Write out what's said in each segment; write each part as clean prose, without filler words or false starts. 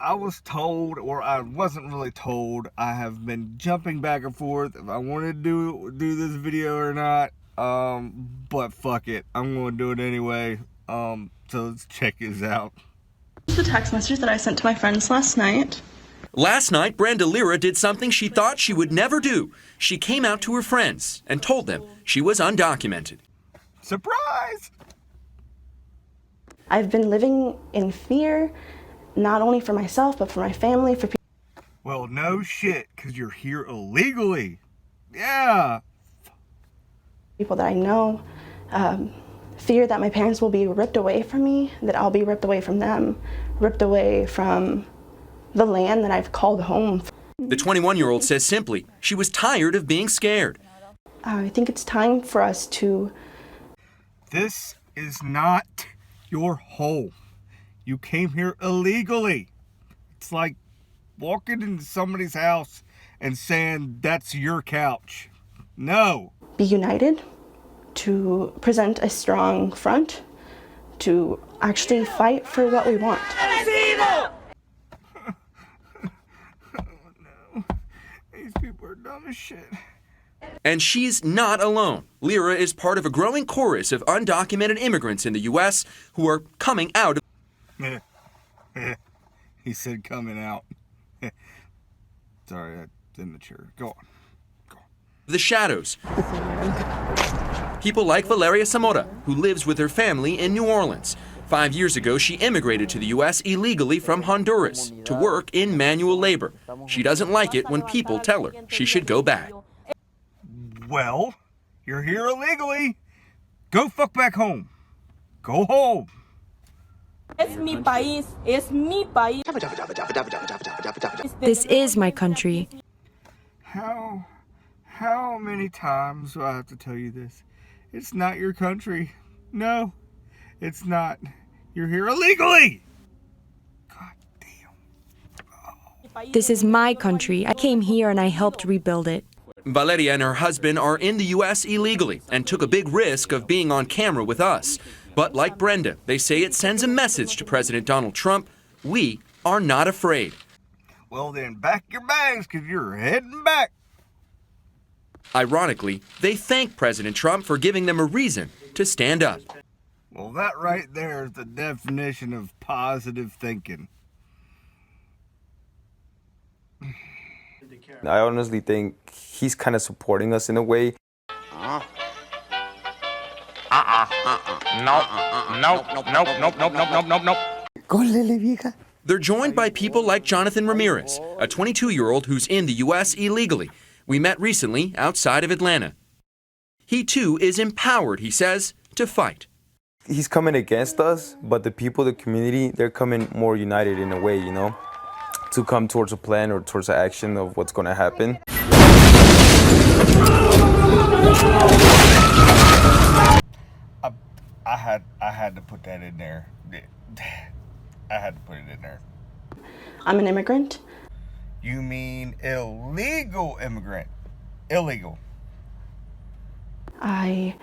I was told, or I wasn't really told. I have been jumping back and forth if I wanted to do this video or not. But fuck it, I'm gonna do it anyway. So let's check this out. The text message that I sent to my friends last night. Last night, Brenda Lira did something she thought she would never do. She came out to her friends and told them she was undocumented. Surprise! I've been living in fear, not only for myself, but for my family, for people. Well, no shit, because you're here illegally. Yeah. People that I know, fear that my parents will be ripped away from me, that I'll be ripped away from them, ripped away from the land that I've called home. The 21-year-old says simply she was tired of being scared. I think it's time for us to... This is not your home. You came here illegally. It's like walking into somebody's house and saying that's your couch. No. Be united, to present a strong front, to actually fight for what we want. Oh no. These people are dumb as shit. And she's not alone. Lira is part of a growing chorus of undocumented immigrants in the U.S. who are coming out. He said coming out. Sorry, that's immature. Go on. The shadows. People like Valeria Zamora, who lives with her family in New Orleans. 5 years ago, she immigrated to the U.S. illegally from Honduras to work in manual labor. She doesn't like it when people tell her she should go back. Well, you're here illegally. Go fuck back home. Go home. Es mi país. Es mi país. This is my country. How many times do I have to tell you this? It's not your country. No, it's not. You're here illegally. God damn. Oh. This is my country. I came here and I helped rebuild it. Valeria and her husband are in the U.S. illegally and took a big risk of being on camera with us. But like Brenda, they say it sends a message to President Donald Trump. We are not afraid. Well then, pack your bags because you're heading back. Ironically, they thank President Trump for giving them a reason to stand up. Well, that right there is the definition of positive thinking. I honestly think he's kind of supporting us in a way. Nope. They're joined by people like Jonathan Ramirez, a 22-year-old who's in the U.S. illegally. We met recently outside of Atlanta. He too is empowered, he says, to fight. He's coming against us, but the people, the community, they're coming more united in a way, you know, to come towards a plan or towards the action of what's going to happen. I had to put that in there. I had to put it in there. I'm an immigrant. You mean illegal immigrant? Illegal. I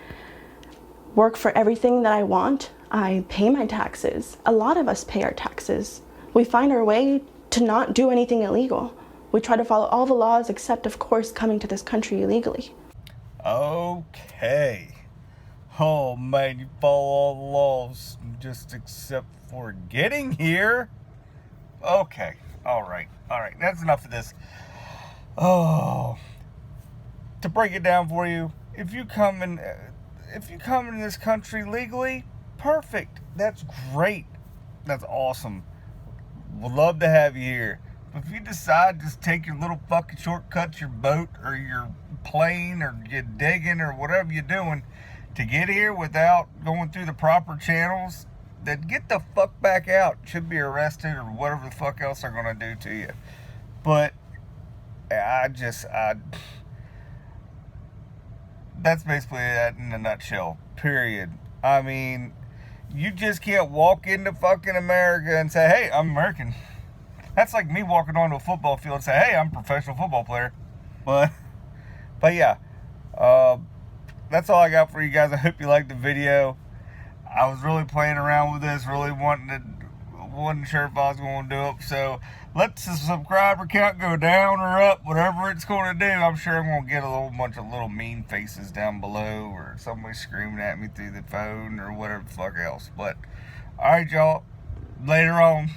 work for everything that I want. I pay my taxes. A lot of us pay our taxes. We find our way to not do anything illegal. We try to follow all the laws except, of course, coming to this country illegally. Okay. Oh man, you follow all the laws just except for getting here? Okay. All right. That's enough of this. Oh. To break it down for you, if you come in this country legally, perfect. That's great. That's awesome. Would love to have you here. But if you decide to just take your little fucking shortcuts, your boat or your plane or your digging or whatever you're doing to get here without going through the proper channels, then get the fuck back out. Should be arrested or whatever the fuck else they're gonna do to you. But that's basically that in a nutshell, period. I mean, you just can't walk into fucking America and say, hey, I'm American. That's like me walking onto a football field and say, hey, I'm a professional football player. But yeah, that's all I got for you guys. I hope you liked the video. I was really playing around with this, really wanting wasn't sure if I was going to do it. So let the subscriber count go down or up, whatever it's going to do. I'm sure I'm going to get a whole bunch of little mean faces down below, or somebody screaming at me through the phone, or whatever the fuck else. But, alright, y'all. Later on.